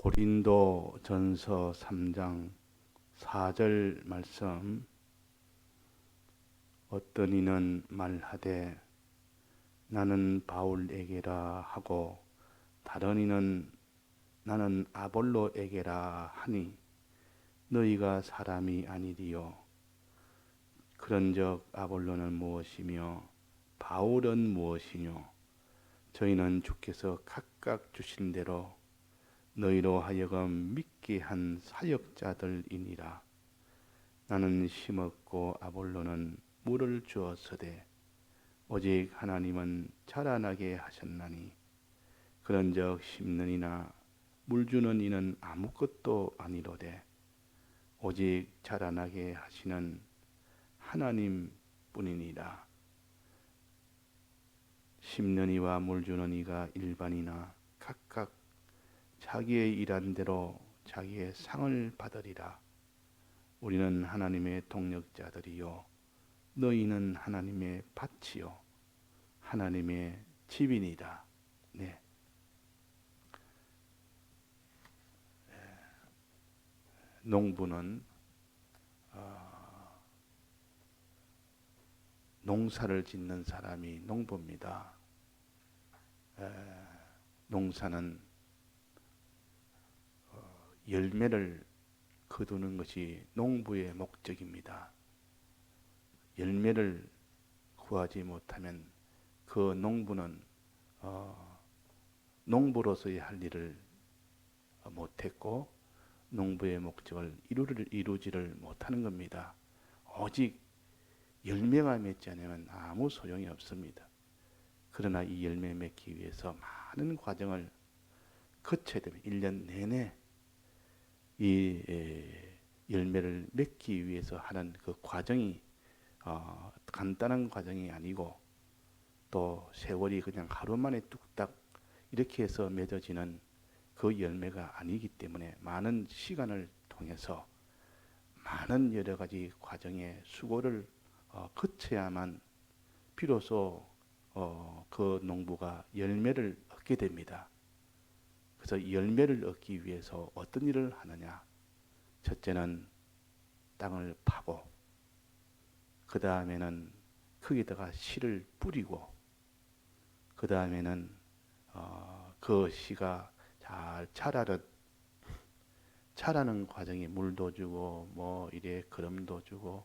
고린도 전서 3장 4절 말씀. 어떤 이는 말하되 나는 바울에게라 하고 다른 이는 나는 아볼로에게라 하니 너희가 사람이 아니리요. 그런즉 아볼로는 무엇이며 바울은 무엇이뇨? 저희는 주께서 각각 주신 대로 너희로 하여금 믿게 한 사역자들이니라. 나는 심었고 아볼로는 물을 주었으되 오직 하나님은 자라나게 하셨나니 그런즉 심는 이나 물 주는 이는 아무것도 아니로되 오직 자라나게 하시는 하나님 뿐이니라. 심는 이와 물 주는 이가 일반이나 각각 자기의 일한 대로 자기의 상을 받으리라. 우리는 하나님의 동력자들이요 너희는 하나님의 밭이요 하나님의 집이니라. 네. 농부는 농사를 짓는 사람이 농부입니다. 농사는 열매를 거두는 것이 농부의 목적입니다. 열매를 구하지 못하면 그 농부는 농부로서의 할 일을 못했고 농부의 목적을 이루지를 못하는 겁니다. 오직 열매가 맺지 않으면 아무 소용이 없습니다. 그러나 이 열매 맺기 위해서 많은 과정을 거쳐야 됩니다. 1년 내내 이 열매를 맺기 위해서 하는 그 과정이 간단한 과정이 아니고 또 세월이 그냥 하루 만에 뚝딱 이렇게 해서 맺어지는 그 열매가 아니기 때문에 많은 시간을 통해서 많은 여러 가지 과정의 수고를 거쳐야만 비로소 그 농부가 열매를 얻게 됩니다. 그래서 열매를 얻기 위해서 어떤 일을 하느냐? 첫째는 땅을 파고 그 다음에는 거기다가 씨를 뿌리고 그 다음에는 그 씨가 잘 자라는 과정에 물도 주고 뭐 이래 거름도 주고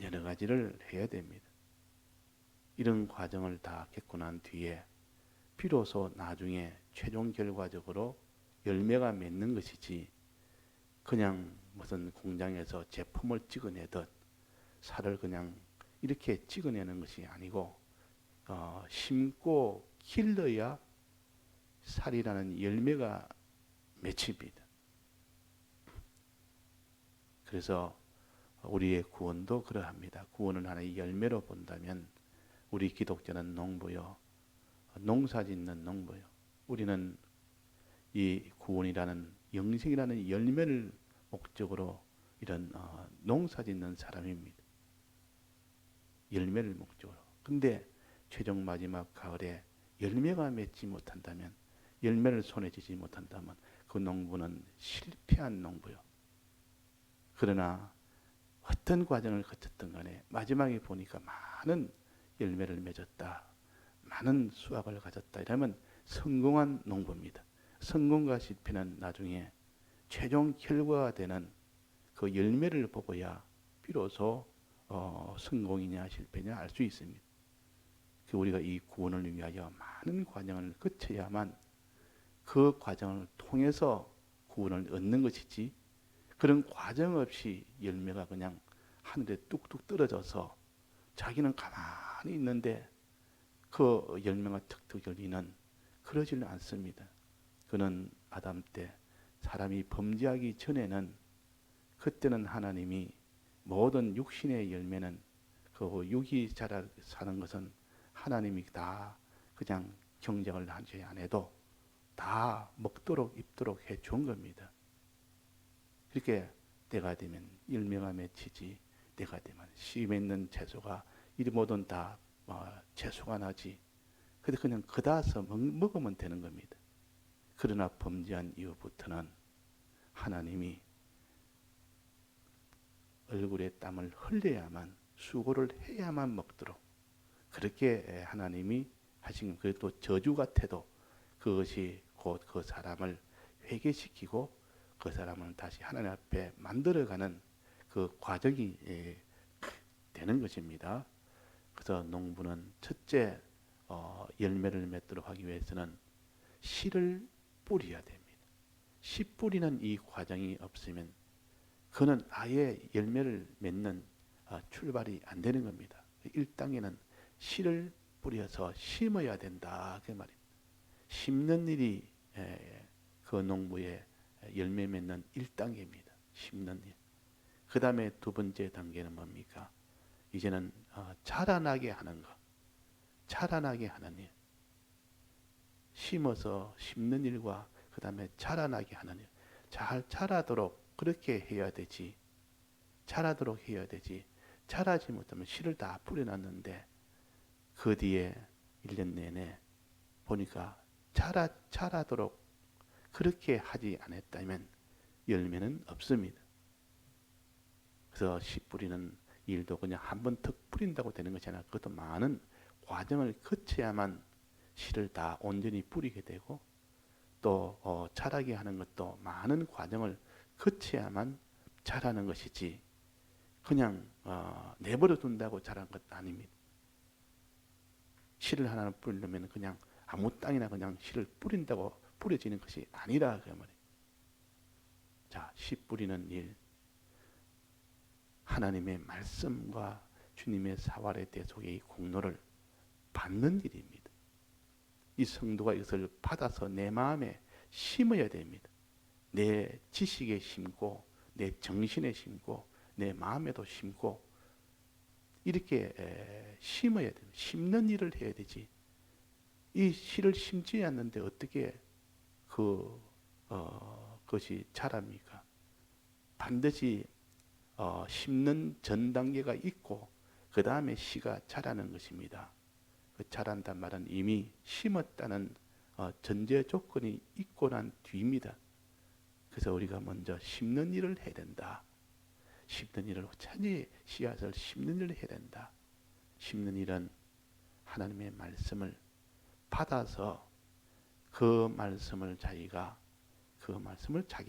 여러 가지를 해야 됩니다. 이런 과정을 다 겪고 난 뒤에 비로소 나중에 최종 결과적으로 열매가 맺는 것이지 그냥 무슨 공장에서 제품을 찍어내듯 살을 그냥 이렇게 찍어내는 것이 아니고 심고 길러야 살이라는 열매가 맺힙니다. 그래서 우리의 구원도 그러합니다. 구원을 하나의 열매로 본다면 우리 기독자는 농부요, 농사짓는 농부요. 우리는 이 구원이라는 영생이라는 열매를 목적으로 이런 농사짓는 사람입니다. 열매를 목적으로. 근데 최종 마지막 가을에 열매가 맺지 못한다면, 열매를 손에 쥐지 못한다면 그 농부는 실패한 농부요. 그러나 어떤 과정을 거쳤든 간에 마지막에 보니까 많은 열매를 맺었다, 많은 수확을 가졌다, 이러면 성공한 농부입니다. 성공과 실패는 나중에 최종 결과가 되는 그 열매를 보고야 비로소 성공이냐 실패냐 알 수 있습니다. 우리가 이 구원을 위하여 많은 과정을 거쳐야만 그 과정을 통해서 구원을 얻는 것이지, 그런 과정 없이 열매가 그냥 하늘에 뚝뚝 떨어져서 자기는 가만히 있는데 그 열매가 툭툭 열리는, 그러지는 않습니다. 그는 아담 때 사람이 범죄하기 전에는, 그때는 하나님이 모든 육신의 열매는 그 육이 자라 사는 것은 하나님이 다 그냥 경쟁을 하지 안 해도 다 먹도록 입도록 해 준 겁니다. 그렇게 때가 되면 열매가 맺히지, 때가 되면 씨 맺는 채소가 이 모든 다 채소가 나지. 근데 그냥 그다서 먹으면 되는 겁니다. 그러나 범죄한 이후부터는 하나님이 얼굴에 땀을 흘려야만, 수고를 해야만 먹도록 그렇게 하나님이 하신, 그또 저주 같아도 그것이 곧 그 사람을 회개시키고 그 사람을 다시 하나님 앞에 만들어가는 그 과정이 되는 것입니다. 그래서 농부는 첫째 열매를 맺도록 하기 위해서는 씨를 뿌려야 됩니다. 씨 뿌리는 이 과정이 없으면 그는 아예 열매를 맺는 출발이 안 되는 겁니다. 1단계는 씨를 뿌려서 심어야 된다, 그 말입니다. 심는 일이 그 농부의 열매 맺는 1단계입니다. 심는 일. 그 다음에 두 번째 단계는 뭡니까? 이제는 자라나게 하는 것. 자라나게 하는 일. 심어서 심는 일과 그 다음에 자라나게 하는 일. 잘 자라도록 그렇게 해야 되지. 자라도록 해야 되지. 자라지 못하면 씨를 다 뿌려놨는데 그 뒤에 1년 내내 보니까 자라도록 그렇게 하지 않았다면 열매는 없습니다. 그래서 씨 뿌리는 일도 그냥 한 번 턱 뿌린다고 되는 것이 아니라 그것도 많은 과정을 거쳐야만 씨를 다 온전히 뿌리게 되고 또 자라게 하는 것도 많은 과정을 거쳐야만 자라는 것이지 그냥 내버려 둔다고 자라는 것 아닙니다. 씨를 하나 뿌리려면 그냥 아무 땅이나 그냥 씨를 뿌린다고 뿌려지는 것이 아니라 그 말이에요. 자, 씨 뿌리는 일, 하나님의 말씀과 주님의 사활의 대속의 이 공로를 받는 일입니다. 이 성도가 이것을 받아서 내 마음에 심어야 됩니다. 내 지식에 심고 내 정신에 심고 내 마음에도 심고 이렇게 심어야 됩니다. 심는 일을 해야 되지. 이 씨를 심지 않는데 어떻게 그것이 자랍니까? 반드시 심는 전 단계가 있고 그 다음에 씨가 자라는 것입니다. 그 자란단 말은 이미 심었다는 전제 조건이 있고 난 뒤입니다. 그래서 우리가 먼저 심는 일을 해야 된다. 심는 일을 찬히 씨앗을 심는 일을 해야 된다. 심는 일은 하나님의 말씀을 받아서 그 말씀을 자기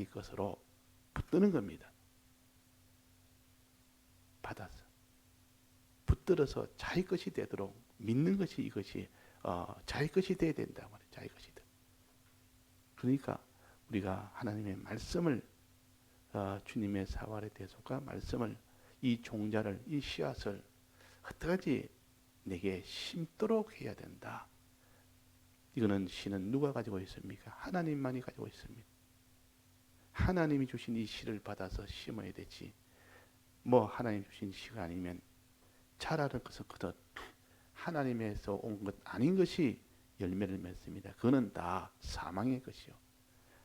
것으로 붙드는 겁니다. 받아서 붙들어서 자기 것이 되도록 믿는 것이 이것이 자기 것이 돼야 된다 말이에요. 자기 것이 돼. 그러니까 우리가 하나님의 말씀을 주님의 사활의 대속과 말씀을 이 종자를 이 씨앗을 어떡하지 내게 심도록 해야 된다. 이거는 씨는 누가 가지고 있습니까? 하나님만이 가지고 있습니다. 하나님이 주신 이 씨를 받아서 심어야 되지. 뭐 하나님 주신 씨가 아니면 자라는 것은 그것 하나님에서 온 것 아닌 것이 열매를 맺습니다. 그거는 다 사망의 것이요.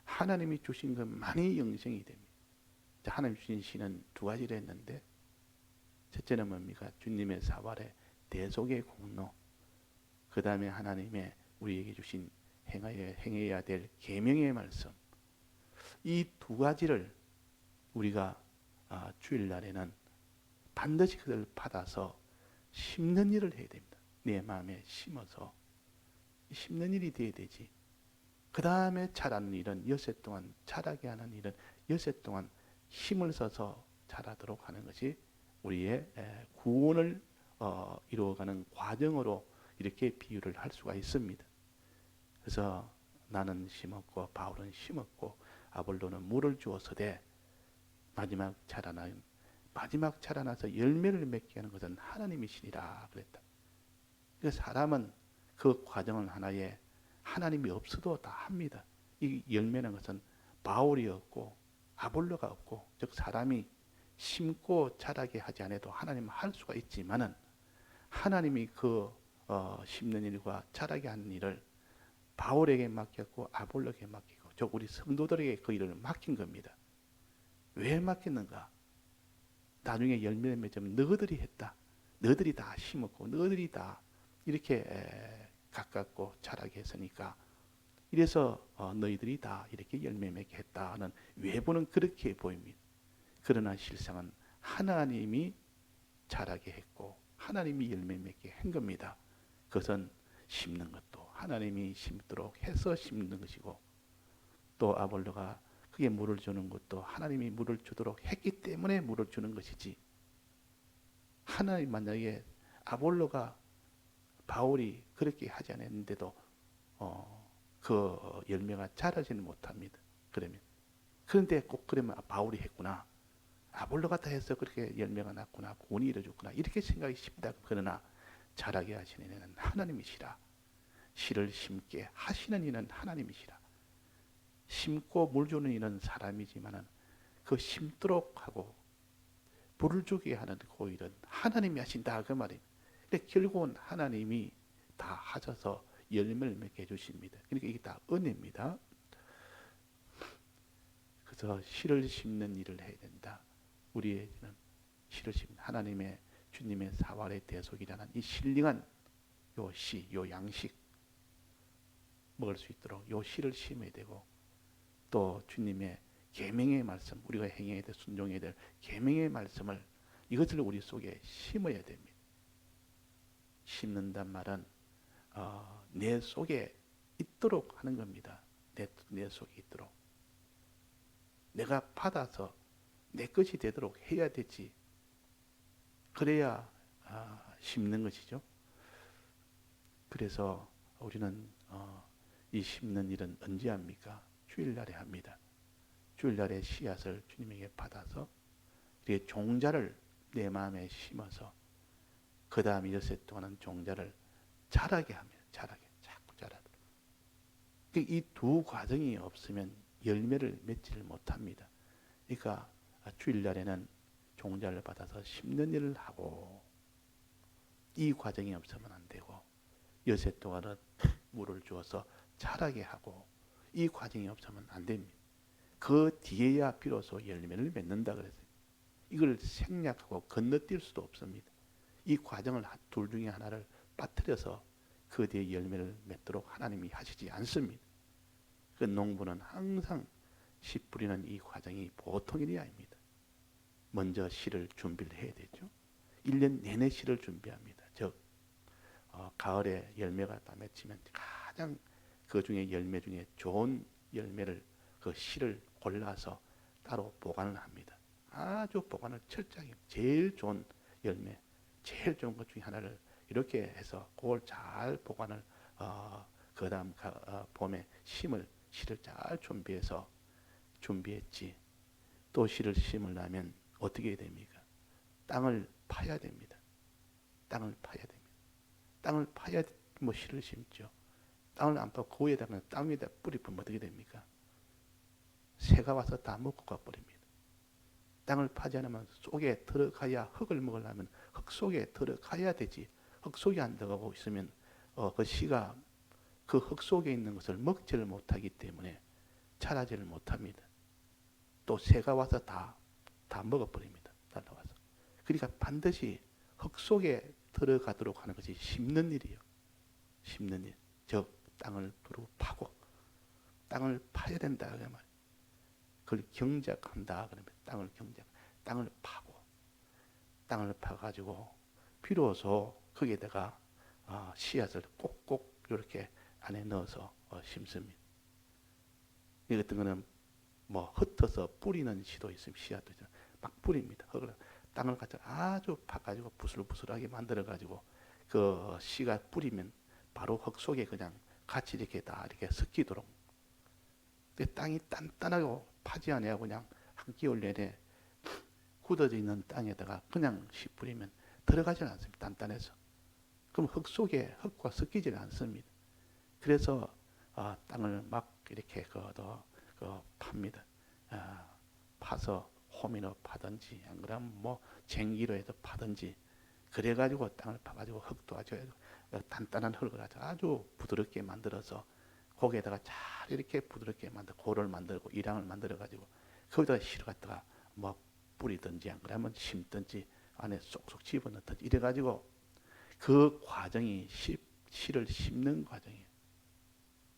하나님이 주신 것만이 영생이 됩니다. 하나님 주신 씨는 두 가지를 했는데 첫째는 뭡니까? 주님의 사활의 대속의 공로. 그 다음에 하나님의 우리에게 주신 행해야 될 계명의 말씀. 이 두 가지를 우리가 주일날에는 반드시 그걸 받아서 심는 일을 해야 됩니다. 내 마음에 심어서 심는 일이 돼야 되지. 그 다음에 자라는 일은 엿새 동안 자라게 하는 일은 엿새 동안 힘을 써서 자라도록 하는 것이 우리의 구원을 이루어가는 과정으로 이렇게 비유를 할 수가 있습니다. 그래서 나는 심었고 바울은 심었고 아볼로는 물을 주었으되 마지막 자라나서 열매를 맺게 하는 것은 하나님이시니라 그랬다. 그러니까 사람은 그 과정은 하나에 하나님이 없어도 다 합니다. 이 열매는 것은 바울이 없고 아볼로가 없고 즉 사람이 심고 자라게 하지 않아도 하나님은 할 수가 있지만은 하나님이 그 심는 일과 자라게 하는 일을 바울에게 맡겼고 아볼로에게 맡기고 즉 우리 성도들에게 그 일을 맡긴 겁니다. 왜 맡겼는가? 나중에 열매를 맺으면 너희들이 했다. 너희들이 다 심었고 너희들이 다 이렇게 가깝고 자라게 했으니까 이래서 너희들이 다 이렇게 열매 맺게 했다는 외부는 그렇게 보입니다. 그러나 실상은 하나님이 자라게 했고 하나님이 열매 맺게 한 겁니다. 그것은 심는 것도 하나님이 심도록 해서 심는 것이고 또 아볼로가 그게 물을 주는 것도 하나님이 물을 주도록 했기 때문에 물을 주는 것이지, 하나님 만약에 아볼로가 바울이 그렇게 하지 않았는데도 그 열매가 자라지는 못합니다. 그러면 그런데 꼭 그러면 바울이 했구나, 아볼로가 다 해서 그렇게 열매가 났구나, 운이 이루어졌구나 이렇게 생각이 쉽다. 그러나 자라게 하시는 이는 하나님이시라. 씨를 심게 하시는 이는 하나님이시라. 심고 물 주는 이는 사람이지만은 그 심도록 하고 물을 주게 하는 그 일은 하나님이 하신다 그 말입니다. 결국은 하나님이 다 하셔서 열매를 맺게 해주십니다. 그러니까 이게 다 은혜입니다. 그래서 씨를 심는 일을 해야 된다. 우리에게는 씨를 심는 하나님의 주님의 사활의 대속이라는 이 신령한 요 씨, 요 양식 먹을 수 있도록 요 씨를 심어야 되고, 또 주님의 계명의 말씀, 우리가 행해야 될 순종해야 될 계명의 말씀을 이것을 우리 속에 심어야 됩니다. 심는단 말은 내 속에 있도록 하는 겁니다. 내 속에 있도록. 내가 받아서 내 것이 되도록 해야 되지. 그래야 심는 것이죠. 그래서 우리는 이 심는 일은 언제 합니까? 주일날에 합니다. 주일날에 씨앗을 주님에게 받아서 이렇게 종자를 내 마음에 심어서 그 다음 엿새 동안은 종자를 자라게 합니다. 자라게, 자꾸 자라도록. 이 두 과정이 없으면 열매를 맺지를 못합니다. 그러니까 주일날에는 종자를 받아서 심는 일을 하고, 이 과정이 없으면 안 되고, 엿새 동안은 물을 주어서 자라게 하고, 이 과정이 없으면 안 됩니다. 그 뒤에야 비로소 열매를 맺는다 그랬어요. 이걸 생략하고 건너뛸 수도 없습니다. 이 과정을 둘 중에 하나를 빠뜨려서 그 뒤에 열매를 맺도록 하나님이 하시지 않습니다. 그 농부는 항상 씨 뿌리는 이 과정이 보통 일이 아닙니다. 먼저 씨를 준비를 해야 되죠. 1년 내내 씨를 준비합니다. 즉 가을에 열매가 다 맺히면 가장 그 중에 열매 중에 좋은 열매를, 그 씨를 골라서 따로 보관을 합니다. 아주 보관을 철저하게, 제일 좋은 열매, 제일 좋은 것 중에 하나를 이렇게 해서 그걸 잘 보관을 그 다음 봄에 씨를 잘 준비했지. 또 씨를 심으려면 어떻게 해야 됩니까? 땅을 파야 됩니다. 땅을 파야 됩니다. 땅을 파야 뭐 씨를 심죠. 땅을 안 파고 그 위에다가 땅 위에다 뿌리 뿌리면 어떻게 됩니까? 새가 와서 다 먹고 가버립니다. 땅을 파지 않으면 속에 들어가야, 흙을 먹으려면 흙 속에 들어가야 되지. 흙 속에 안 들어가고 있으면 그 씨가 그 흙 속에 있는 것을 먹지를 못하기 때문에 자라지를 못합니다. 또 새가 와서 다 먹어버립니다. 달라와서. 그러니까 반드시 흙 속에 들어가도록 하는 것이 심는 일이에요. 심는 일. 즉 땅을 두루 파고 땅을 파야 된다 그 말. 그걸 경작한다 그러면 땅을 파고, 땅을 파가지고 비로소 거기에다가 씨앗을 꼭꼭 이렇게 안에 넣어서 심습니다. 이 같은 거는 뭐 흩어서 뿌리는 시도 있으면 씨앗도 막 뿌립니다. 땅을 갖다 아주 파가지고 부슬부슬하게 만들어가지고 그 씨가 뿌리면 바로 흙 속에 그냥 같이 이렇게 다 이렇게 섞이도록. 땅이 단단하고 파지 않아야 그냥 한겨울 내내 굳어져 있는 땅에다가 그냥 씨 뿌리면 들어가지 않습니다. 단단해서. 그럼 흙 속에 흙과 섞이지 않습니다. 그래서 땅을 막 이렇게 팝니다. 파서 호미로 파든지, 안 그러면 뭐 쟁기로 해서 파든지, 그래가지고 땅을 파가지고 흙도 아주 단단한 흙을 아주 부드럽게 만들어서 거기에다가 잘 이렇게 부드럽게 고를 만들고 이랑을 만들어가지고 거기다가 씨를 갖다가 뭐 뿌리든지, 안 그러면 심든지, 안에 쏙쏙 집어넣든지 이래가지고 그 과정이 씨를 심는 과정이에요.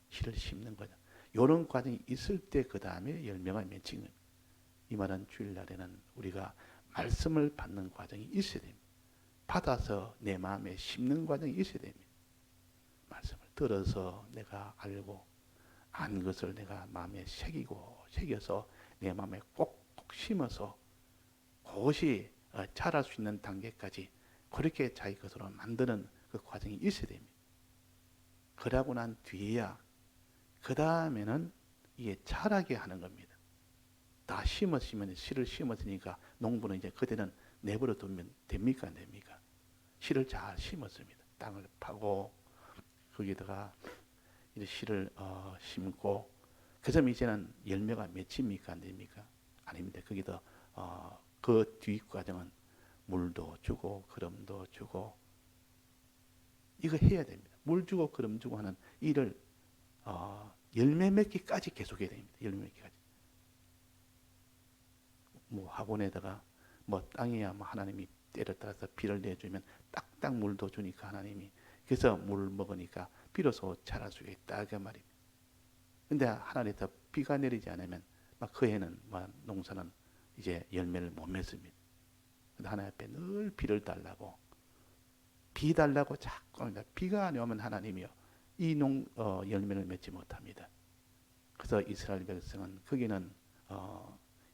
씨를 심는 거죠. 이런 과정이 있을 때 그 다음에 열매가 맺힌 겁니다. 이 말은 주일날에는 우리가 말씀을 받는 과정이 있어야 됩니다. 받아서 내 마음에 심는 과정이 있어야 됩니다. 말씀을 들어서 내가 알고 안 것을 내가 마음에 새겨서 내 마음에 꼭꼭 심어서 그것이 자랄 수 있는 단계까지 그렇게 자기 것으로 만드는 그 과정이 있어야 됩니다. 그러고 난 뒤에야 그 다음에는 이게 자라게 하는 겁니다. 다 심었으면 씨를 심었으니까 농부는 이제 그때는 내버려 두면 됩니까 안 됩니까? 씨를 잘 심었습니다. 땅을 파고 거기다가 이제 씨를 심고 그래서 이제는 열매가 맺힙니까 안 됩니까? 아닙니다. 거기다 그 뒤 과정은 물도 주고 거름도 주고 이거 해야 됩니다. 물 주고 거름 주고 하는 일을 열매 맺기까지 계속해야 됩니다. 열매 맺기까지. 뭐 화분에다가 뭐 땅이야 뭐 하나님이 때를 따라서 비를 내주면 딱딱 물도 주니까 하나님이 그래서 물 먹으니까 비로소 자랄 수 있다 그 말입니다. 근데 하나님께서 비가 내리지 않으면 막 그 해는 막 농사는 이제 열매를 못 맺습니다. 근데 하나님 앞에 늘 비를 달라고 비 달라고 자꾸 합니다. 비가 안 오면 하나님이요 이 열매를 맺지 못합니다. 그래서 이스라엘 백성은 거기는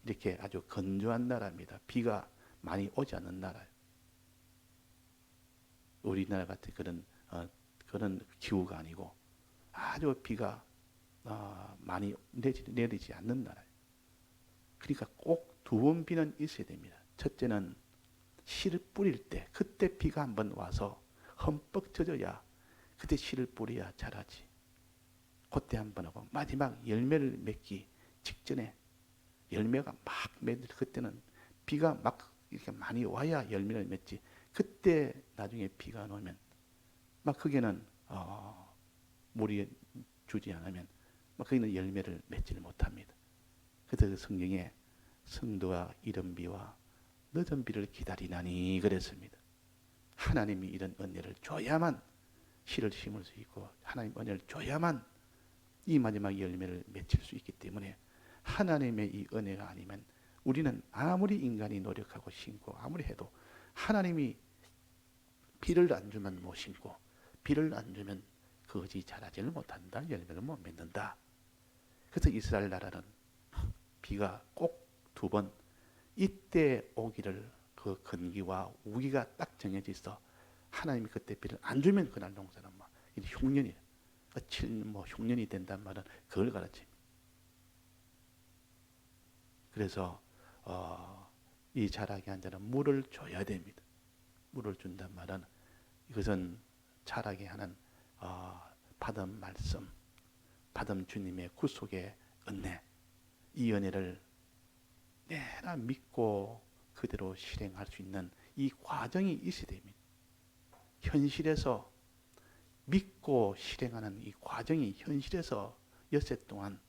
이렇게 아주 건조한 나라입니다. 비가 많이 오지 않는 나라예요. 우리나라 같은 그런 기후가 아니고 아주 비가 많이 내리지 않는 나라예요. 그러니까 꼭 두 번 비는 있어야 됩니다. 첫째는 씨를 뿌릴 때 그때 비가 한번 와서 흠뻑 젖어야 그때 씨를 뿌려야 자라지. 그때 한번 하고 마지막 열매를 맺기 직전에 열매가 막 맺을 그때는 비가 막 이렇게 많이 와야 열매를 맺지. 그때 나중에 비가 안 오면 막 거기는 물이 주지 않으면 막 거기는 열매를 맺지를 못합니다. 그래서 성경에 성도가 이른 비와 늦은 비를 기다리나니 그랬습니다. 하나님이 이런 은혜를 줘야만 씨를 심을 수 있고 하나님 은혜를 줘야만 이 마지막 열매를 맺힐 수 있기 때문에 하나님의 이 은혜가 아니면 우리는 아무리 인간이 노력하고 심고 아무리 해도 하나님이 비를 안 주면 못 심고 비를 안 주면 그것이 자라지를 못한다. 열매를 못 맺는다. 그래서 이스라엘 나라는 비가 꼭 두 번 이때 오기를 그 건기와 우기가 딱 정해져 있어. 하나님이 그때 비를 안 주면 그날 농사는 막 흉년이에요. 흉년이 된단 말은 그걸 가르칩니다. 그래서 이 자라게 한 자는 물을 줘야 됩니다. 물을 준단 말은 이것은 자라게 하는 받은 말씀, 받은 주님의 구속의 은혜, 이 은혜를 내가 믿고 그대로 실행할 수 있는 이 과정이 있어야 됩니다. 현실에서 믿고 실행하는 이 과정이 현실에서 엿새 동안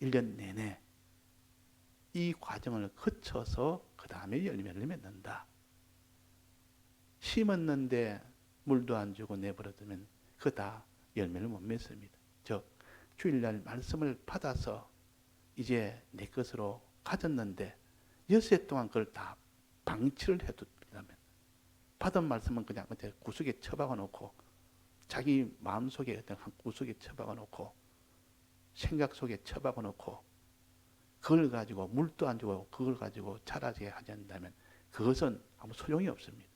1년 내내 이 과정을 거쳐서 그 다음에 열매를 맺는다. 심었는데 물도 안 주고 내버려두면 그 다 열매를 못 맺습니다. 즉 주일날 말씀을 받아서 이제 내 것으로 가졌는데 엿새 동안 그걸 다 방치를 해두면 받은 말씀은 그냥 구석에 처박아 놓고 자기 마음속에 어떤 한 구석에 처박아 놓고 생각 속에 처박아 놓고 그걸 가지고 물도 안 주고 그걸 가지고 자라게 하지 않는다면 그것은 아무 소용이 없습니다.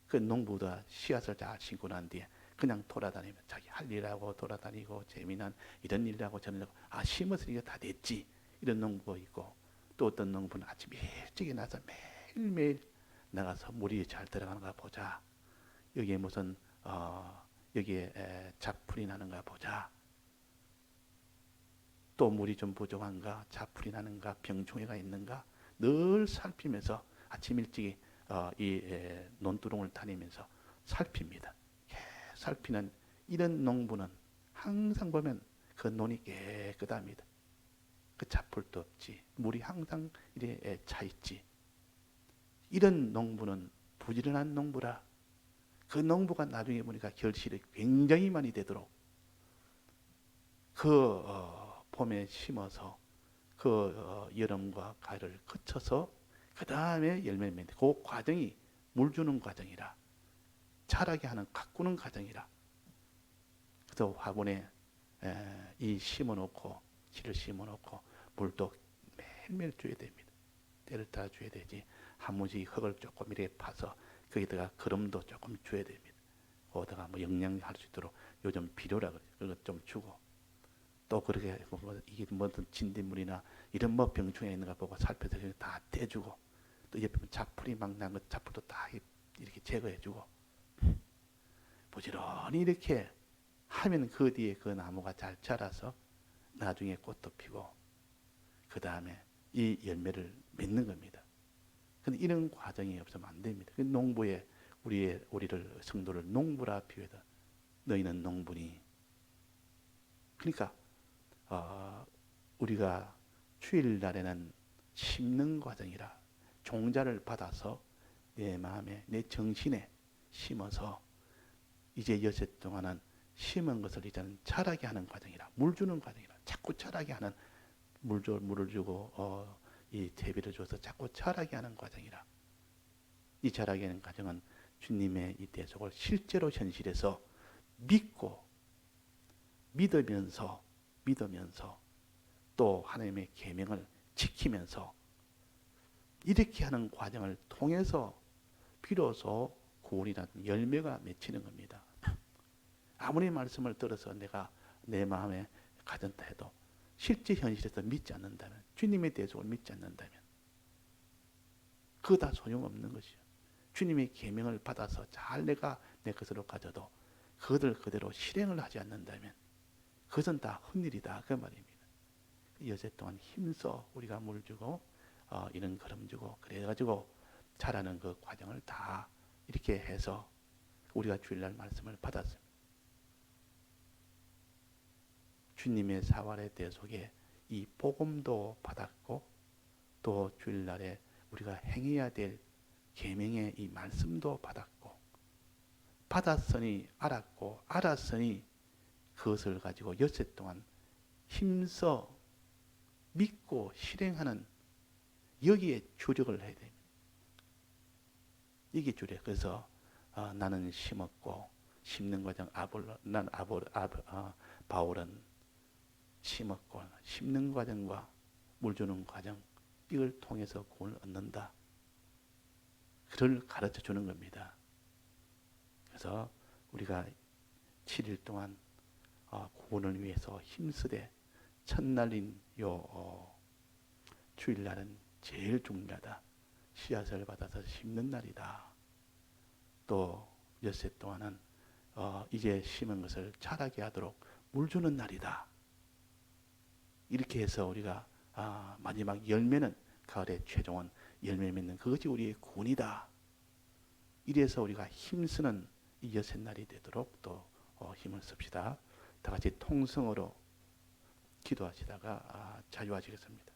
그 농부가 씨앗을 잘 심고 난 뒤에 그냥 돌아다니면 자기 할 일하고 돌아다니고 재미난 이런 일하고 저런 일하고 심었으니까 다 됐지 이런 농부가 있고 또 어떤 농부는 아침 일찍 나서 매일매일 나가서 물이 잘 들어가는가 보자. 여기에 무슨 여기에 잡풀이 나는가 보자. 또 물이 좀 부족한가, 잡풀이 나는가, 병충해가 있는가 늘 살피면서 아침 일찍 이 논두렁을 다니면서 살핍니다. 살피는 이런 농부는 항상 보면 그 논이 깨끗합니다. 그 잡풀도 없지, 물이 항상 이래 차 있지. 이런 농부는 부지런한 농부라 그 농부가 나중에 보니까 결실이 굉장히 많이 되도록 그 봄에 심어서 그 여름과 가을을 거쳐서 그 다음에 열매를 맺는 그 과정이 물 주는 과정이라, 자라게 하는 가꾸는 과정이라. 그래서 화분에 이 심어놓고 씨를 심어놓고 물도 매일매일 줘야 됩니다. 때를 따라 줘야 되지. 한 무지 흙을 조금 이렇게 파서 거기다가 거름도 조금 줘야 됩니다. 거기다가 뭐 영양할 수 있도록 요즘 비료라 그래요. 그거 좀 주고, 또 그렇게 뭐 이게 뭐든 진딧물이나 이런 뭐 병충해 있는가 보고 살펴서 다 떼주고, 또 옆에 잡풀이 막 난 거 잡풀도 다 이렇게 제거해주고, 부지런히 이렇게 하면 그 뒤에 그 나무가 잘 자라서 나중에 꽃도 피고 그 다음에 이 열매를 맺는 겁니다. 근데 이런 과정이 없으면 안 됩니다. 농부에 우리를 성도를 농부라 비유하다. 너희는 농부니. 그러니까 우리가 주일날에는 심는 과정이라, 종자를 받아서 내 마음에 내 정신에 심어서 이제 여세 동안은 심은 것을 이제는 자라게 하는 과정이라, 물 주는 과정이라, 자꾸 자라게 하는, 물을 주고 이 대비를 줘서 자꾸 자라게 하는 과정이라. 이 자라게 하는 과정은 주님의 이 대속을 실제로 현실에서 믿으면서 또 하나님의 계명을 지키면서 이렇게 하는 과정을 통해서 비로소 구원이라는 열매가 맺히는 겁니다. 아무리 말씀을 들어서 내가 내 마음에 가졌다 해도 실제 현실에서 믿지 않는다면, 주님의 대속을 믿지 않는다면 그거 다 소용없는 것이요. 주님의 계명을 받아서 잘 내가 내 것으로 가져도 그것을 그대로 실행을 하지 않는다면 그것은 다 헛일이다, 그 말입니다. 여세 동안 힘써 우리가 물 주고 이런 거름 주고 그래가지고 자라는 그 과정을 다 이렇게 해서 우리가 주일날 말씀을 받았습니다. 주님의 사활의 대속에 이 복음도 받았고, 또 주일날에 우리가 행해야 될 계명의 이 말씀도 받았고, 받았으니 알았고, 알았으니 그것을 가지고 엿새 동안 힘써 믿고 실행하는, 여기에 주력을 해야 됩니다. 이게 주력. 그래서 나는 심었고, 심는 과정, 바울은 심었고 심는 과정과 물 주는 과정, 이걸 통해서 구원을 얻는다. 그를 가르쳐 주는 겁니다. 그래서 우리가 7일 동안 구원을 위해서 힘쓰되 첫날인 주일날은 제일 중요하다. 씨앗을 받아서 심는 날이다. 또 엿새 동안은 이제 심은 것을 자라게 하도록 물 주는 날이다. 이렇게 해서 우리가 마지막 열매는, 가을의 최종은 열매 맺는 그것이 우리의 구원이다. 이래서 우리가 힘쓰는 이 여섯날이 되도록 또 힘을 씁시다. 다 같이 통성으로 기도하시다가 자유하시겠습니다.